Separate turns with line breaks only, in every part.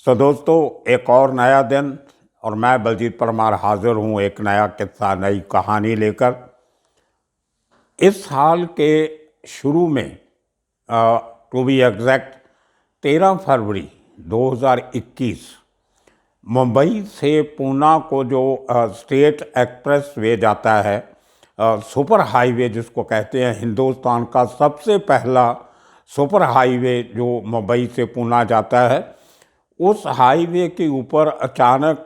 दोस्तों, एक और नया दिन और मैं बलजीत परमार हाजिर हूँ एक नया किस्सा, नई कहानी लेकर। इस साल के शुरू में, टू बी एग्जैक्ट 13 फरवरी 2021, मुंबई से पूना को जो स्टेट एक्सप्रेस वे जाता है, सुपर हाईवे जिसको कहते हैं, हिंदुस्तान का सबसे पहला सुपर हाईवे जो मुंबई से पूना जाता है, उस हाईवे के ऊपर अचानक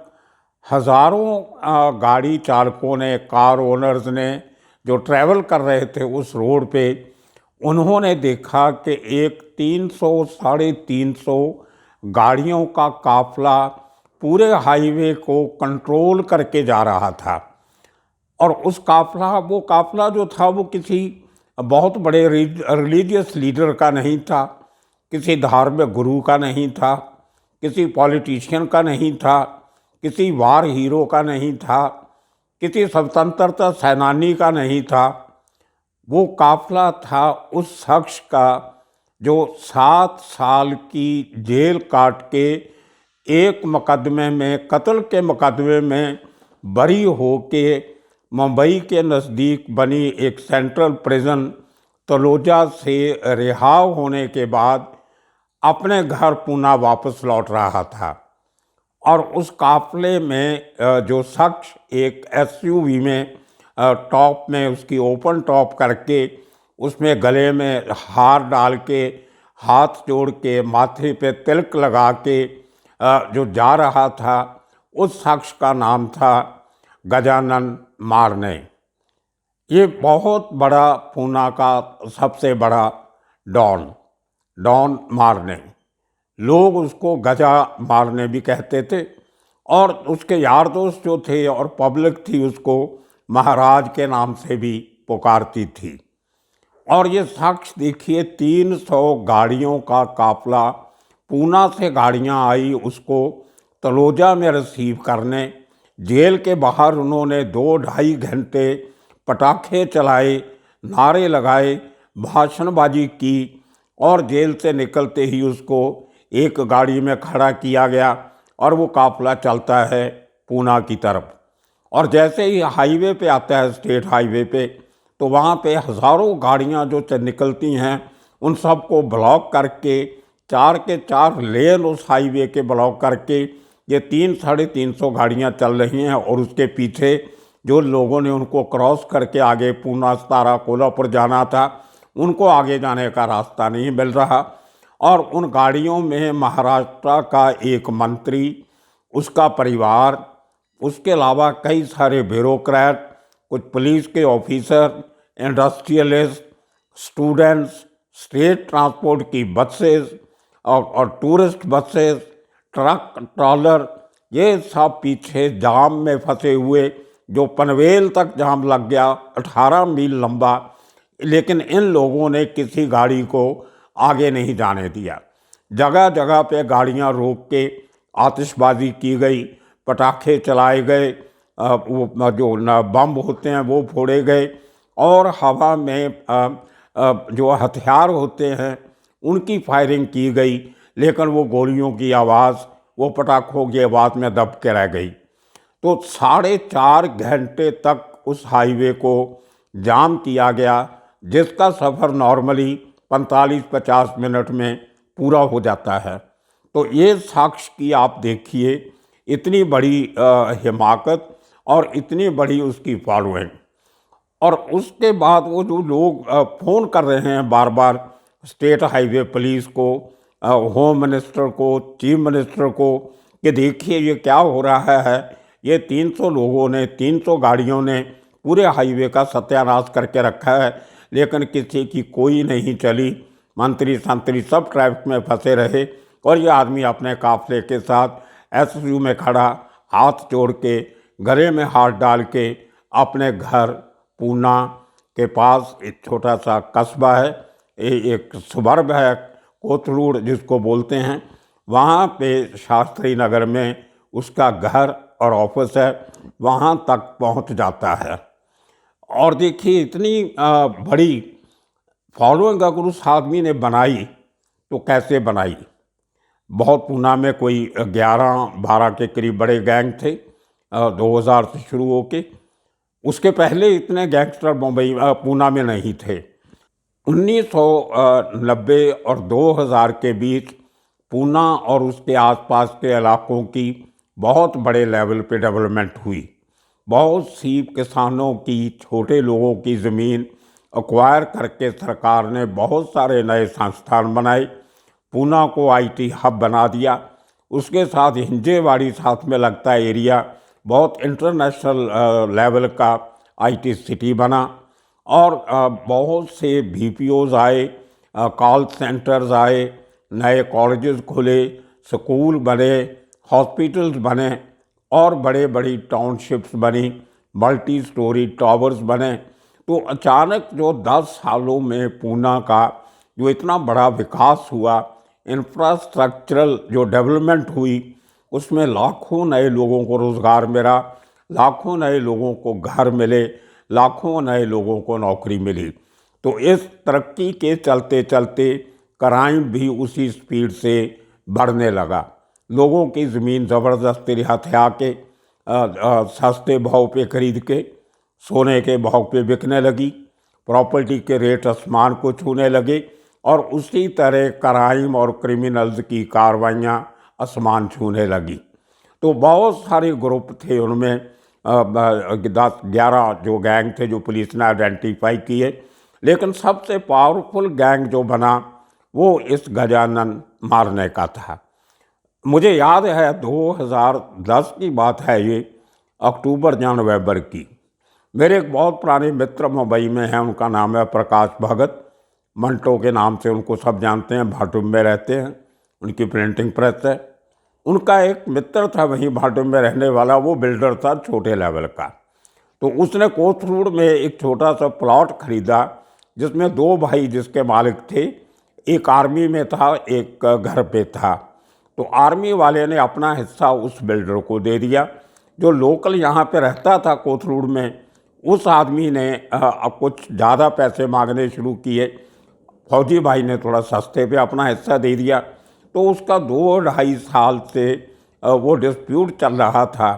हज़ारों गाड़ी चालकों ने, कार ओनर्स ने, जो ट्रैवल कर रहे थे उस रोड पे, उन्होंने देखा कि एक 300-350 गाड़ियों का काफ़िला पूरे हाईवे को कंट्रोल करके जा रहा था। और वो काफ़िला जो था वो किसी बहुत बड़े रिलीजियस लीडर का नहीं था, किसी धार्मिक गुरु का नहीं था, किसी पॉलिटिशियन का नहीं था, किसी वार हीरो का नहीं था, किसी स्वतंत्रता सेनानी का नहीं था। वो काफ़िला था उस शख्स का जो 7 साल की जेल काट के एक मुकदमे में, कत्ल के मुकदमे में बरी हो के मुंबई के नज़दीक बनी एक सेंट्रल प्रिजन तलोजा से रिहा होने के बाद अपने घर पूना वापस लौट रहा था। और उस काफ़िले में जो शख्स एक एसयूवी में, टॉप में उसकी ओपन टॉप करके, उसमें गले में हार डाल के, हाथ जोड़ के, माथे पे तिलक लगा के जो जा रहा था, उस शख्स का नाम था गजानन मारने। ये बहुत बड़ा पूना का सबसे बड़ा डॉन मारने, लोग उसको गजा मारने भी कहते थे। और उसके यार दोस्त जो थे और पब्लिक थी उसको महाराज के नाम से भी पुकारती थी। और ये शख्स देखिए, 300 गाड़ियों का काफ़िला, पूना से गाड़ियां आई उसको तलोजा में रिसीव करने। जेल के बाहर उन्होंने 2-2.5 घंटे पटाखे चलाए, नारे लगाए, भाषणबाजी की, और जेल से निकलते ही उसको एक गाड़ी में खड़ा किया गया और वो काफ़िला चलता है पूना की तरफ। और जैसे ही हाईवे पे आता है, स्टेट हाईवे पे, तो वहाँ पे हज़ारों गाड़ियाँ जो निकलती हैं उन सब को ब्लॉक करके, 4 के 4 लेन उस हाईवे के ब्लॉक करके ये 300-350 गाड़ियाँ चल रही हैं। और उसके पीछे जो लोगों ने उनको क्रॉस करके आगे पूना, सतारा, कोल्हापुर जाना था, उनको आगे जाने का रास्ता नहीं मिल रहा। और उन गाड़ियों में महाराष्ट्र का एक मंत्री, उसका परिवार, उसके अलावा कई सारे ब्यूरोक्रेट, कुछ पुलिस के officer, industrialist, students, state transport की बसेस और टूरिस्ट बसेस, ट्रक, ट्रॉलर, ये सब पीछे जाम में फंसे हुए, जो पनवेल तक जाम लग गया, 18 मील लंबा। लेकिन इन लोगों ने किसी गाड़ी को आगे नहीं जाने दिया। जगह जगह पे गाड़ियां रोक के आतिशबाजी की गई, पटाखे चलाए गए, वो जो बम होते हैं वो फोड़े गए, और हवा में जो हथियार होते हैं उनकी फायरिंग की गई। लेकिन वो गोलियों की आवाज़, वो पटाखों की आवाज़ में दब के रह गई। तो 4.5 घंटे तक उस हाईवे को जाम किया गया, जिसका सफ़र नॉर्मली 45-50 मिनट में पूरा हो जाता है। तो ये शख्स की आप देखिए इतनी बड़ी हिमाकत और इतनी बड़ी उसकी फॉलोइंग। और उसके बाद वो जो लोग फ़ोन कर रहे हैं बार बार स्टेट हाईवे पुलिस को, होम मिनिस्टर को, चीफ मिनिस्टर को, कि देखिए ये क्या हो रहा है, ये 300 लोगों ने, 300 गाड़ियों ने पूरे हाईवे का सत्यानाश करके रखा है, लेकिन किसी की कोई नहीं चली। मंत्री संतरी सब ट्रैफिक में फंसे रहे और ये आदमी अपने काफिले के साथ एसयू में खड़ा, हाथ जोड़ के, गले में हाथ डाल के, अपने घर पूना के पास एक छोटा सा कस्बा है, एक सुबर्ब है, कोथरूड जिसको बोलते हैं, वहाँ पे शास्त्री नगर में उसका घर और ऑफिस है, वहाँ तक पहुँच जाता है। और देखिए इतनी बड़ी फॉलोइंग अगर उस आदमी ने बनाई तो कैसे बनाई। बहुत पूना में कोई 11-12 के करीब बड़े गैंग थे 2000 से शुरू होके। उसके पहले इतने गैंगस्टर मुंबई पूना में नहीं थे। 1990 और 2000 के बीच पूना और उसके आसपास के इलाकों की बहुत बड़े लेवल पे डेवलपमेंट हुई। बहुत सी किसानों की, छोटे लोगों की ज़मीन एक्वायर करके सरकार ने बहुत सारे नए संस्थान बनाए। पूना को आईटी हब बना दिया। उसके साथ हिंजेवाड़ी साथ में लगता एरिया बहुत इंटरनेशनल लेवल का आईटी सिटी बना। और बहुत से बीपीओज आए, कॉल सेंटर्स आए, नए कॉलेजेस खुले, स्कूल बने, हॉस्पिटल्स बने और बड़े बड़ी टाउनशिप्स बनी, मल्टी स्टोरी टावर्स बने। तो अचानक जो 10 सालों में पूना का जो इतना बड़ा विकास हुआ, इंफ्रास्ट्रक्चरल जो डेवलपमेंट हुई, उसमें लाखों नए लोगों को रोज़गार मिला, लाखों नए लोगों को घर मिले, लाखों नए लोगों को नौकरी मिली। तो इस तरक्की के चलते चलते क्राइम भी उसी स्पीड से बढ़ने लगा। लोगों की ज़मीन ज़बरदस्ती हथिया के सस्ते भाव पे खरीद के सोने के भाव पे बिकने लगी। प्रॉपर्टी के रेट आसमान को छूने लगे और उसी तरह क्राइम और क्रिमिनल्स की कार्रवाइयाँ आसमान छूने लगी। तो बहुत सारे ग्रुप थे, उनमें 10-11 जो गैंग थे जो पुलिस ने आइडेंटिफाई किए। लेकिन सबसे पावरफुल गैंग जो बना वो इस गजानन मारने का था। मुझे याद है 2010 की बात है ये, अक्टूबर या नवंबर की। मेरे एक बहुत पुराने मित्र मुंबई में हैं, उनका नाम है प्रकाश भगत। मंटो के नाम से उनको सब जानते हैं, भाटुम में रहते हैं, उनकी प्रिंटिंग प्रेस है। उनका एक मित्र था वहीं भाटुम में रहने वाला, वो बिल्डर था छोटे लेवल का। तो उसने कोथरूड में एक छोटा सा प्लॉट खरीदा जिसमें 2 भाई जिसके मालिक थे, एक आर्मी में था, एक घर पे था। तो आर्मी वाले ने अपना हिस्सा उस बिल्डर को दे दिया। जो लोकल यहाँ पे रहता था कोथरूड में, उस आदमी ने अब कुछ ज़्यादा पैसे मांगने शुरू किए। फौजी भाई ने थोड़ा सस्ते पे अपना हिस्सा दे दिया। तो उसका 2-2.5 साल से वो डिस्प्यूट चल रहा था।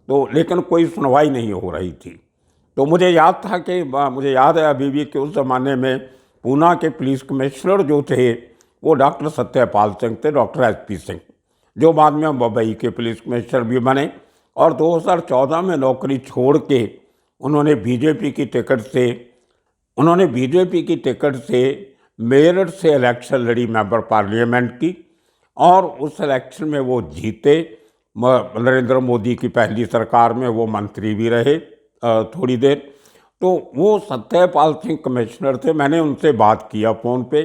तो लेकिन कोई सुनवाई नहीं हो रही थी। तो मुझे याद था कि मुझे याद है अभी भी कि उस ज़माने में पूना के पुलिस कमिश्नर जो थे वो डॉक्टर सत्यपाल सिंह थे, डॉक्टर एसपी सिंह, जो बाद में मुंबई के पुलिस कमिश्नर भी बने। और 2014 में नौकरी छोड़ के उन्होंने बीजेपी की टिकट से मेरठ से इलेक्शन लड़ी, मेंबर पार्लियामेंट की। और उस इलेक्शन में वो जीते। नरेंद्र मोदी की पहली सरकार में वो मंत्री भी रहे थोड़ी देर। तो वो सत्यपाल सिंह कमिश्नर थे। मैंने उनसे बात किया फ़ोन पे,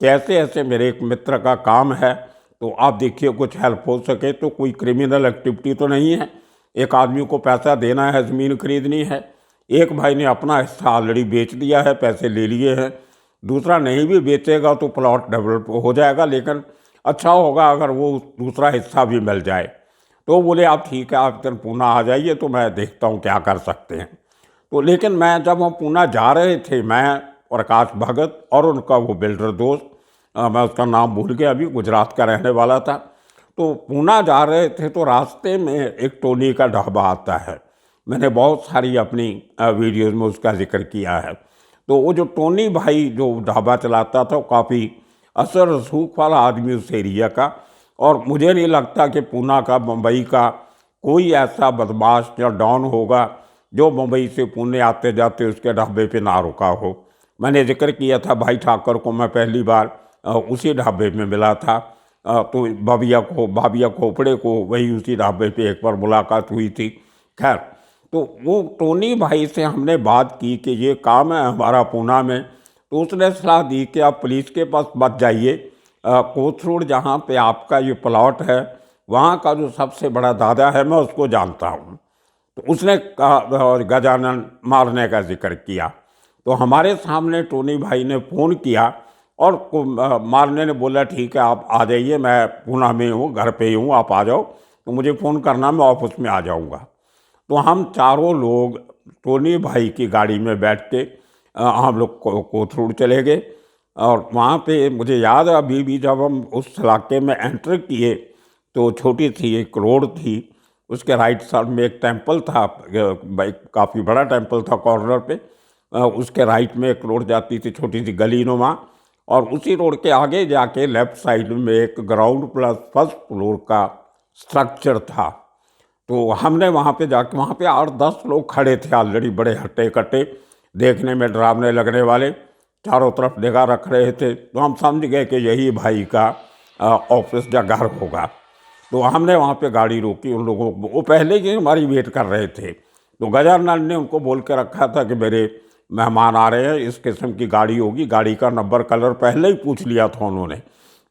कैसे ऐसे मेरे एक मित्र का काम है, तो आप देखिए कुछ हेल्प हो सके। तो कोई क्रिमिनल एक्टिविटी तो नहीं है, एक आदमी को पैसा देना है, ज़मीन खरीदनी है। एक भाई ने अपना हिस्सा ऑलरेडी बेच दिया है, पैसे ले लिए हैं। दूसरा नहीं भी बेचेगा तो प्लॉट डेवलप हो जाएगा, लेकिन अच्छा होगा अगर वो दूसरा हिस्सा भी मिल जाए। तो बोले आप ठीक है, आप दिन पूना आ जाइए तो मैं देखता हूँ क्या कर सकते हैं। तो लेकिन मैं जब हम पूना जा रहे थे, मैं प्रकाश भगत और उनका वो बिल्डर दोस्त, मैं उसका नाम भूल गया अभी, गुजरात का रहने वाला था। तो पूना जा रहे थे तो रास्ते में एक टोनी का ढाबा आता है। मैंने बहुत सारी अपनी वीडियोज़ में उसका जिक्र किया है। तो वो जो टोनी भाई जो ढाबा चलाता था, वो काफ़ी असर रसूख वाला आदमी उस एरिया का। और मुझे नहीं लगता कि पूना का, मुंबई का कोई ऐसा बदमाश या डॉन होगा जो मुंबई से पुणे आते जाते उसके ढाबे पे ना रुका हो। मैंने जिक्र किया था भाई ठाकर को, मैं पहली बार उसी ढाबे में मिला था। तो बाबिया खोपड़े को वही उसी ढाबे पे एक बार मुलाकात हुई थी। खैर, तो वो टोनी भाई से हमने बात की कि ये काम है हमारा पूना में। तो उसने सलाह दी कि आप पुलिस के पास मत जाइए, कोथरूड जहाँ पे आपका ये प्लॉट है, वहाँ का जो सबसे बड़ा दादा है मैं उसको जानता हूँ। तो उसने गजानन मारने का जिक्र किया। तो हमारे सामने टोनी भाई ने फ़ोन किया और मारने ने बोला ठीक है आप आ जाइए, मैं पूना में हूँ, घर पे ही हूँ, आप आ जाओ, तो मुझे फ़ोन करना, मैं ऑफिस में आ जाऊँगा। तो हम चारों लोग टोनी भाई की गाड़ी में बैठ के हम लोग कोथरूड चले गए। और वहाँ पे मुझे याद है अभी भी, जब हम उस इलाके में एंटर किए तो छोटी सी एक रोड थी, उसके राइट साइड में एक टेम्पल था, काफ़ी बड़ा टेम्पल था कॉर्नर पे। उसके राइट में एक रोड जाती थी, छोटी सी गली नुमा, और उसी रोड के आगे जाके लेफ्ट साइड में एक ग्राउंड प्लस फर्स्ट फ्लोर का स्ट्रक्चर था। तो हमने वहाँ पे जाके, वहाँ पे 8-10 लोग खड़े थे ऑलरेडी, बड़े हट्टे कट्टे, देखने में डरावने लगने वाले, चारों तरफ निगाह रख रहे थे। तो हम समझ गए कि यही भाई का ऑफिस या घर होगा। तो हमने वहाँ पे गाड़ी रोकी उन लोगों को, वो पहले ही हमारी वेट कर रहे थे। तो गजानन ने उनको बोल के रखा था कि मेरे मेहमान आ रहे हैं, इस किस्म की गाड़ी होगी। गाड़ी का नंबर कलर पहले ही पूछ लिया था उन्होंने।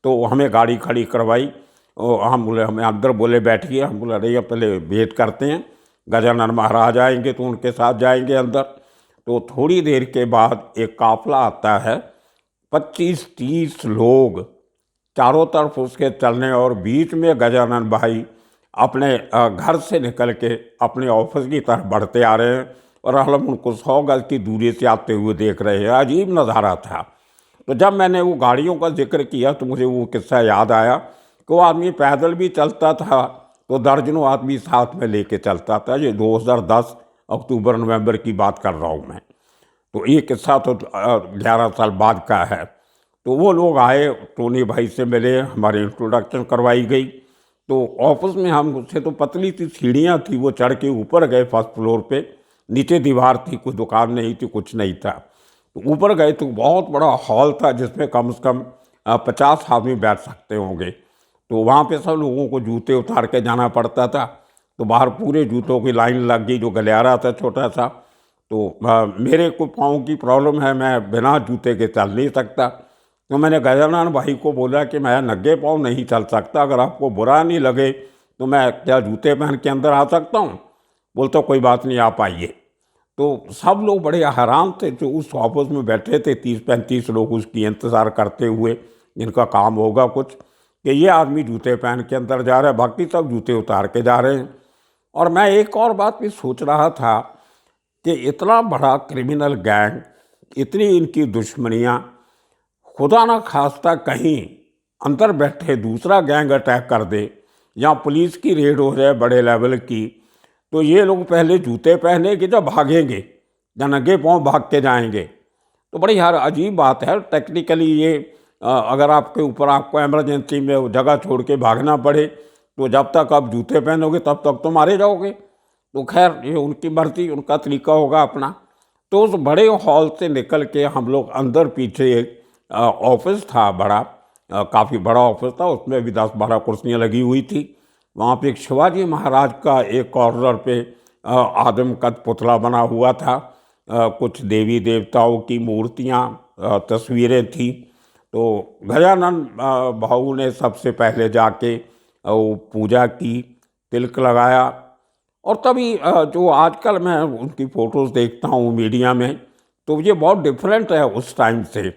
तो हमें गाड़ी खड़ी करवाई और हम बोले, हमें अंदर बोले बैठिए। हम बोले अरे पहले वेट करते हैं, गजानन महाराज आएंगे तो उनके साथ जाएंगे अंदर। तो थोड़ी देर के बाद एक काफिला आता है, 25-30 लोग चारों तरफ उसके चलने, और बीच में गजानन भाई अपने घर से निकल के अपने ऑफिस की तरफ बढ़ते आ रहे हैं, और हम उनको 100 गज की दूरी से आते हुए देख रहे हैं। अजीब नज़ारा था। तो जब मैंने वो गाड़ियों का जिक्र किया तो मुझे वो किस्सा याद आया कि वो आदमी पैदल भी चलता था तो दर्जनों आदमी साथ में लेके चलता था। ये 2010 अक्टूबर नवंबर की बात कर रहा हूँ मैं। तो ये किस्सा तो 11 साल बाद का है। तो वो लोग आए, टोनी भाई से मिले, हमारी इंट्रोडक्शन करवाई गई। तो ऑफिस में हम, उससे तो पतली सी सीढ़ियाँ थी, वो चढ़ के ऊपर गए फर्स्ट फ्लोर पे। नीचे दीवार थी, कोई दुकान नहीं थी, कुछ नहीं था। तो ऊपर गए तो बहुत बड़ा हॉल था जिसमें कम से कम 50 आदमी बैठ सकते होंगे। तो वहाँ पे सब लोगों को जूते उतार के जाना पड़ता था। तो बाहर पूरे जूतों की लाइन लग गई, जो गलियारा था छोटा सा। तो मेरे को पाँव की प्रॉब्लम है, मैं बिना जूते के चल नहीं सकता। तो मैंने गजानन भाई को बोला कि मैं नंगे पाँव नहीं चल सकता, अगर आपको बुरा नहीं लगे तो मैं क्या जूते पहन के अंदर आ सकता हूँ? बोलता कोई बात नहीं, आप आइए। तो सब लोग बड़े हैरान थे जो उस ऑफिस में बैठे थे, 30-35 लोग उसकी इंतज़ार करते हुए, जिनका काम होगा कुछ, कि ये आदमी जूते पहन के अंदर जा रहा है, बाकी सब जूते उतार के जा रहे हैं। और मैं एक और बात भी सोच रहा था कि इतना बड़ा क्रिमिनल गैंग, इतनी इनकी दुश्मनियाँ, खुदा ना खास्ता कहीं अंदर बैठे दूसरा गैंग अटैक कर दे या पुलिस की रेड हो जाए बड़े लेवल की, तो ये लोग पहले जूते पहने कि जब भागेंगे या नंगे पाँव भाग के जाएंगे। तो बड़ी यार अजीब बात है टेक्निकली ये। अगर आपके ऊपर, आपको इमरजेंसी में वो जगह छोड़ के भागना पड़े, तो जब तक आप जूते पहनोगे तब तक तो मारे जाओगे। तो खैर ये उनकी मर्जी, उनका तरीका होगा अपना। तो उस बड़े हॉल से निकल के हम लोग अंदर, पीछे एक ऑफिस था बड़ा, काफ़ी बड़ा ऑफिस था, उसमें भी 10-12 कुर्सियाँ लगी हुई थी। वहाँ पे एक शिवाजी महाराज का एक कॉर्नर पे आदमकद पुतला बना हुआ था, कुछ देवी देवताओं की मूर्तियाँ, तस्वीरें थी। तो गजानन भाऊ ने सबसे पहले जाके वो पूजा की, तिलक लगाया। और तभी जो आजकल मैं उनकी फ़ोटोज़ देखता हूँ मीडिया में, तो ये बहुत डिफरेंट है उस टाइम से।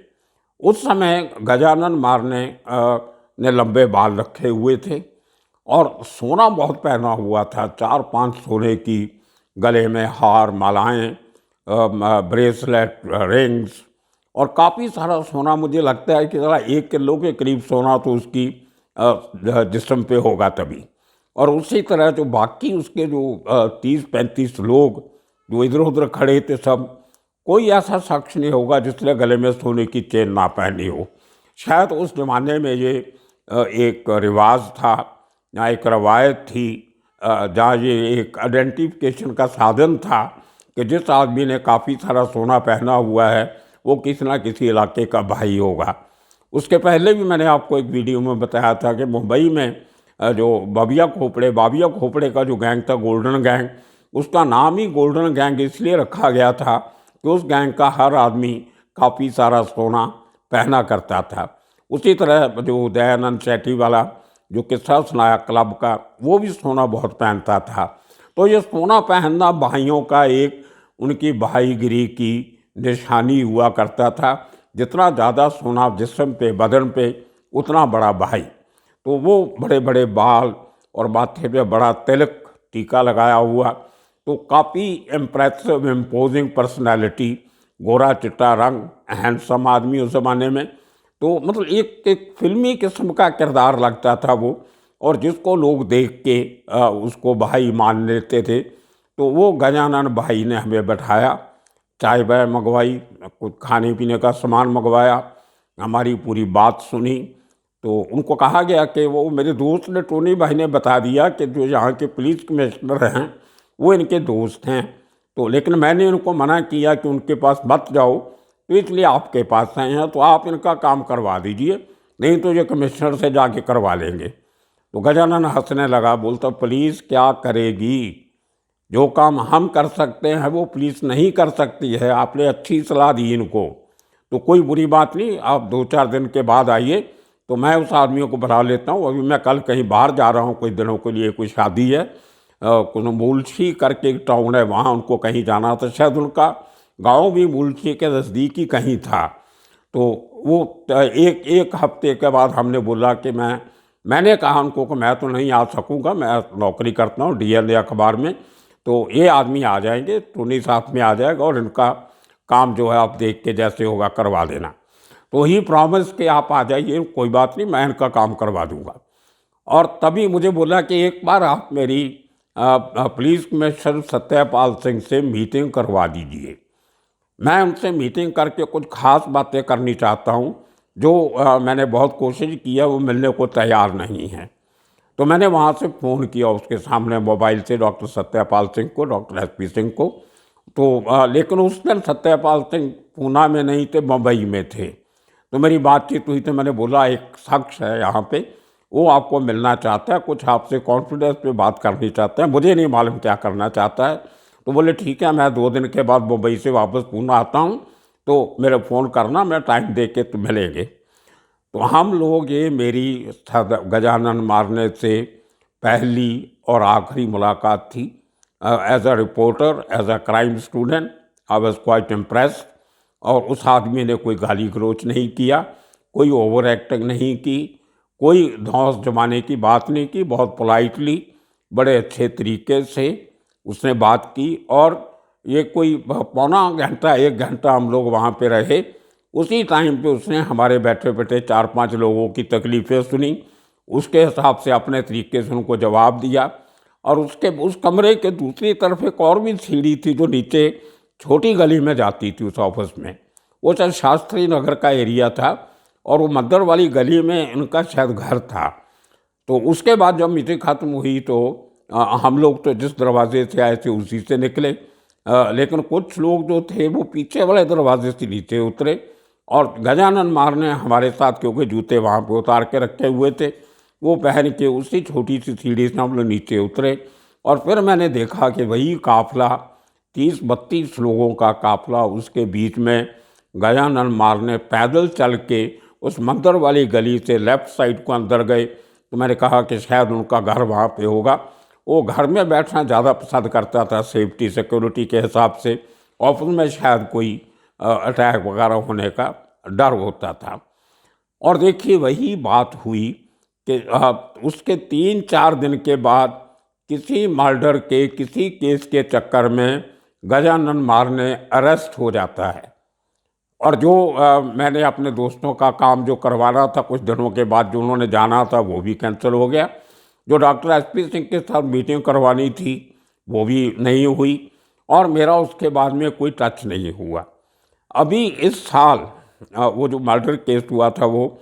उस समय गजानन मारने ने लंबे बाल रखे हुए थे और सोना बहुत पहना हुआ था, 4-5 सोने की गले में हार, मालाएं, ब्रेसलेट, रिंग्स, और काफ़ी सारा सोना। मुझे लगता है कि ज़रा 1 किलो के करीब सोना तो उसकी जिस्म पे होगा तभी। और उसी तरह जो बाकी उसके जो 30-35 लोग जो इधर उधर खड़े थे, सब कोई ऐसा शख्स नहीं होगा जिसने गले में सोने की चेन ना पहनी हो। शायद उस ज़माने में ये एक रिवाज था या एक रवायत थी, जहाँ ये एक आइडेंटिफिकेशन का साधन था कि जिस आदमी ने काफ़ी सारा सोना पहना हुआ है वो किसी ना किसी इलाके का भाई होगा। उसके पहले भी मैंने आपको एक वीडियो में बताया था कि मुंबई में जो बाबिया खोपड़े का जो गैंग था, गोल्डन गैंग, उसका नाम ही गोल्डन गैंग इसलिए रखा गया था कि उस गैंग का हर आदमी काफ़ी सारा सोना पहना करता था। उसी तरह जो दयानंद सेठी वाला जो किस्सा सुनाया क्लब का, वो भी सोना बहुत पहनता था। तो ये सोना पहनना भाइयों का एक, उनकी भाईगिरी की निशानी हुआ करता था। जितना ज़्यादा सोना जिस्म पे, बदन पे, उतना बड़ा भाई। तो वो बड़े बड़े बाल और माथे पे बड़ा तिलक, टीका लगाया हुआ, तो काफ़ी इम्प्रेसिव, इम्पोजिंग पर्सनैलिटी गोरा चिट्टा रंग, हैंडसम आदमी उस ज़माने में। तो मतलब एक फिल्मी किस्म का किरदार लगता था वो, और जिसको लोग देख के उसको भाई मान लेते थे। तो वो गजानन भाई ने हमें बैठाया, चाय वाय मंगवाई, कुछ खाने पीने का सामान मंगवाया, हमारी पूरी बात सुनी। तो उनको कहा गया कि वो मेरे दोस्त ने, टोनी भाई ने बता दिया कि जो यहाँ के पुलिस कमिश्नर हैं वो इनके दोस्त हैं। तो लेकिन मैंने उनको मना किया कि उनके पास मत जाओ, तो इसलिए आपके पास आए हैं, तो आप इनका काम करवा दीजिए, नहीं तो ये कमिश्नर से जाके करवा लेंगे। तो गजानन हंसने लगा, बोलता पुलिस क्या करेगी, जो काम हम कर सकते हैं वो पुलिस नहीं कर सकती है। आपने अच्छी सलाह दी इनको, तो कोई बुरी बात नहीं, आप 2-4 दिन के बाद आइए, तो मैं उस आदमी को बुला लेता हूँ। अभी मैं कल कहीं बाहर जा रहा हूँ कुछ दिनों के लिए, कोई शादी है, कुछ मुलशी करके एक टाउन है, वहाँ उनको कहीं जाना था, शायद उनका गांव भी मुलशी के नज़दीक ही कहीं था। तो वो एक हफ्ते के बाद हमने बोला कि मैंने कहा उनको कि मैं तो नहीं आ सकूँगा, मैं नौकरी करता हूँ डीएलए अखबार में, तो ये आदमी आ जाएंगे, टोनी साथ में आ जाएगा, और इनका काम जो है आप देख के जैसे होगा करवा देना। तो ही प्रॉमिस कि आप आ जाइए, कोई बात नहीं, मैं इनका काम करवा दूंगा। और तभी मुझे बोला कि एक बार आप मेरी पुलिस कमिश्नर सत्यपाल सिंह से मीटिंग करवा दीजिए, मैं उनसे मीटिंग करके कुछ खास बातें करनी चाहता हूँ, जो मैंने बहुत कोशिश किया, वो मिलने को तैयार नहीं है। तो मैंने वहाँ से फ़ोन किया उसके सामने मोबाइल से डॉक्टर सत्यपाल सिंह को, डॉक्टर एसपी सिंह को। तो लेकिन उस दिन सत्यपाल सिंह पूना में नहीं थे, मुंबई में थे। तो मेरी बातचीत हुई, तो मैंने बोला एक शख्स है यहाँ पे, वो आपको मिलना चाहता है, कुछ आपसे कॉन्फिडेंस पे बात करनी चाहता है, मुझे नहीं मालूम क्या करना चाहता है। तो बोले ठीक है, मैं 2 दिन के बाद मुंबई से वापस पूना आता हूँ, तो मेरे फ़ोन करना, मैं टाइम दे के तो मिलेंगे। तो हम लोग, ये मेरी गजानन मारने से पहली और आखिरी मुलाकात थी। As a reporter, as a crime student, I was quite impressed. और उस आदमी ने कोई गाली गलौच नहीं किया, कोई ओवर एक्टिंग नहीं की, कोई धौंस जमाने की बात नहीं की, बहुत पोलाइटली, बड़े अच्छे तरीके से उसने बात की। और ये कोई पौना घंटा 1 घंटा हम लोग वहाँ पे रहे। उसी टाइम पे उसने हमारे बैठे बैठे 4-5 लोगों की तकलीफ़ें सुनी, उसके हिसाब से अपने तरीके से उनको जवाब दिया। और उस कमरे के दूसरी तरफ एक और भी सीढ़ी थी जो नीचे छोटी गली में जाती थी उस ऑफिस में। वो शायद शास्त्री नगर का एरिया था, और वो मद्दर वाली गली में इनका शायद घर था। तो उसके बाद जब मीटिंग ख़त्म हुई, तो हम लोग तो जिस दरवाजे से आए थे उसी से निकले, लेकिन कुछ लोग जो थे वो पीछे वाले दरवाजे से नीचे उतरे। और गजानन मारने हमारे साथ, क्योंकि जूते वहाँ पे उतार के रखे हुए थे, वो पहन के उसी छोटी सी सीढ़ी से हम लोग नीचे उतरे। और फिर मैंने देखा कि वही काफ़िला, 30-32 लोगों का काफ़िला, उसके बीच में गजानन मारने पैदल चल के उस मंदिर वाली गली से लेफ़्ट साइड को अंदर गए। तो मैंने कहा कि शायद उनका घर वहाँ पे होगा। वो घर में बैठना ज़्यादा पसंद करता था, सेफ्टी सिक्योरिटी के हिसाब से। ऑफिस में शायद कोई अटैक वगैरह होने का डर होता था। और देखिए वही बात हुई कि उसके 3-4 दिन के बाद किसी मर्डर के, किसी केस के चक्कर में गजानन मारने अरेस्ट हो जाता है। और जो मैंने अपने दोस्तों का काम जो करवाना था कुछ दिनों के बाद, जो उन्होंने जाना था, वो भी कैंसिल हो गया। जो डॉक्टर एसपी सिंह के साथ मीटिंग करवानी थी वो भी नहीं हुई, और मेरा उसके बाद में कोई टच नहीं हुआ। अभी इस साल वो जो मर्डर केस हुआ था, वो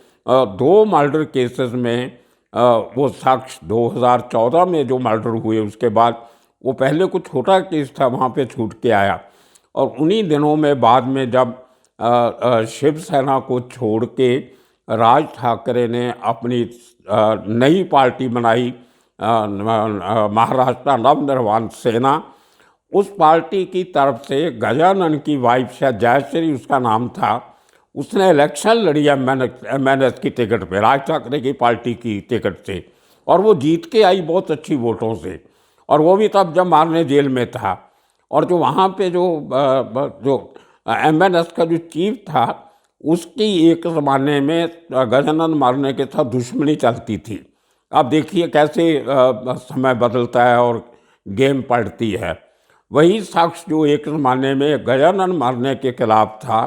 2 मर्डर केसेस में वो शख्स 2014 में जो मर्डर हुए, उसके बाद वो पहले कुछ छोटा केस था, वहाँ पे छूट के आया। और उन्हीं दिनों में बाद में जब शिवसेना को छोड़ के राज ठाकरे ने अपनी नई पार्टी बनाई, महाराष्ट्र नवनिर्माण सेना, उस पार्टी की तरफ से गजानन की वाइफ, शायद जयश्री उसका नाम था, उसने इलेक्शन लड़ी एमएनएस की टिकट पे, राज ठाकरे की पार्टी की टिकट से, और वो जीत के आई बहुत अच्छी वोटों से। और वो भी तब जब मारने जेल में था। और जो वहाँ पे जो एमएनएस का जो चीफ था, उसकी एक ज़माने में गजानन मारने के साथ दुश्मनी चलती थी। अब देखिए कैसे समय बदलता है और गेम पलटती है। वही शख्स जो एक ज़माने में गजानन मारने के खिलाफ था,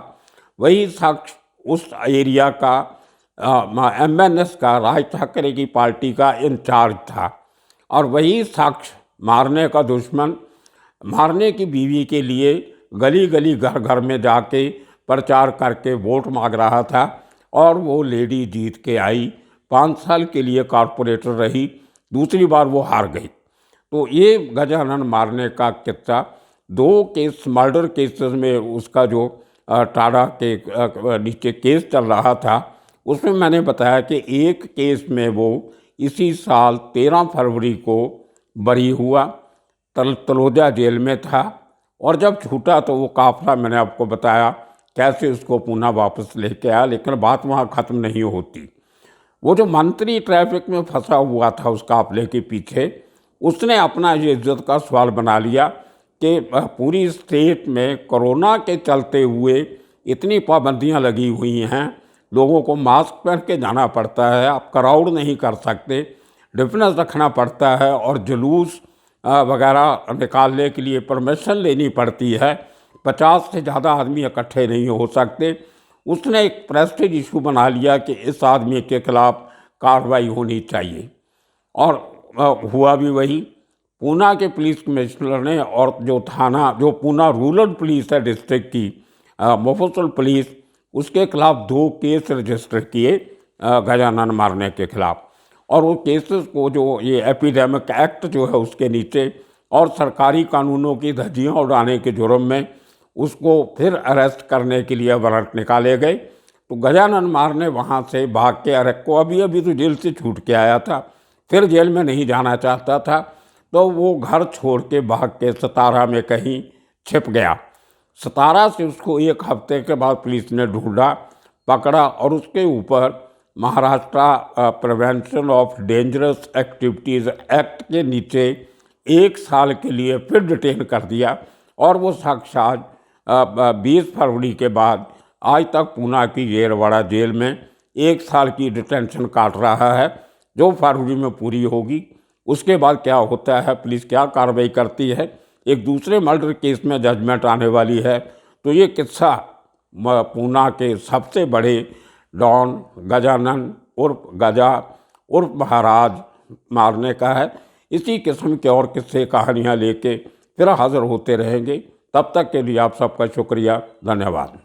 वही शख्स उस एरिया का MNS का, राज ठाकरे की पार्टी का इंचार्ज था। और वही शख्स मारने का दुश्मन मारने की बीवी के लिए गली गली घर घर में जाके प्रचार करके वोट मांग रहा था। और वो लेडी जीत के आई, 5 साल के लिए कॉरपोरेटर रही, दूसरी बार वो हार गई। तो ये गजानन मारने का किस्सा 2 केस मर्डर केसेस में उसका जो टाडा के नीचे केस चल रहा था, उसमें मैंने बताया कि एक केस में वो इसी साल 13 फरवरी को बरी हुआ, तलोजा जेल में था। और जब छूटा तो वो काफिला मैंने आपको बताया कैसे उसको पुणे वापस लेके आया, लेकिन बात वहाँ ख़त्म नहीं होती। वो जो मंत्री ट्रैफिक में फंसा हुआ था उस काफिले के पीछे, उसने अपना ये इज्जत का सवाल बना लिया कि पूरी स्टेट में कोरोना के चलते हुए इतनी पाबंदियां लगी हुई हैं, लोगों को मास्क पहन के जाना पड़ता है, आप क्राउड नहीं कर सकते, डिफरेंस रखना पड़ता है, और जुलूस वगैरह निकालने के लिए परमिशन लेनी पड़ती है, 50 से ज़्यादा आदमी इकट्ठे नहीं हो सकते। उसने एक प्रेस्टीज इशू बना लिया कि इस आदमी के खिलाफ कार्रवाई होनी चाहिए। और हुआ भी वही। पूना के पुलिस कमिश्नर ने, और जो थाना, जो पूना रूरल पुलिस है डिस्ट्रिक्ट की, मुफस्सिल पुलिस, उसके खिलाफ 2 केस रजिस्टर किए गजानन मारने के खिलाफ। और वो केसेस को जो ये एपिडेमिक एक्ट जो है उसके नीचे और सरकारी कानूनों की धज्जियां उड़ाने के जुर्म में उसको फिर अरेस्ट करने के लिए वारंट निकाले गए। तो गजानन मारने वहाँ से भाग के, अरेस्ट को अभी अभी तो जेल से छूट के आया था, फिर जेल में नहीं जाना चाहता था, तो वो घर छोड़ के भाग के सतारा में कहीं छिप गया। सतारा से उसको 1 हफ्ते के बाद पुलिस ने ढूंढा, पकड़ा, और उसके ऊपर Maharashtra prevention of dangerous activities act के नीचे 1 साल के लिए फिर डिटेन कर दिया। और वो साक्षात 20 फरवरी के बाद आज तक पूना की येरवाड़ा जेल में 1 साल की डिटेंशन काट रहा है, जो फरवरी में पूरी होगी। उसके बाद क्या होता है, पुलिस क्या कार्रवाई करती है, एक दूसरे मर्डर केस में जजमेंट आने वाली है। तो ये किस्सा पूना के सबसे बड़े डॉन गजानन उर्फ गजा उर्फ महाराज मारने का है। इसी किस्म के और किस्से कहानियाँ लेके फिर हाजिर होते रहेंगे। तब तक के लिए आप सबका शुक्रिया, धन्यवाद।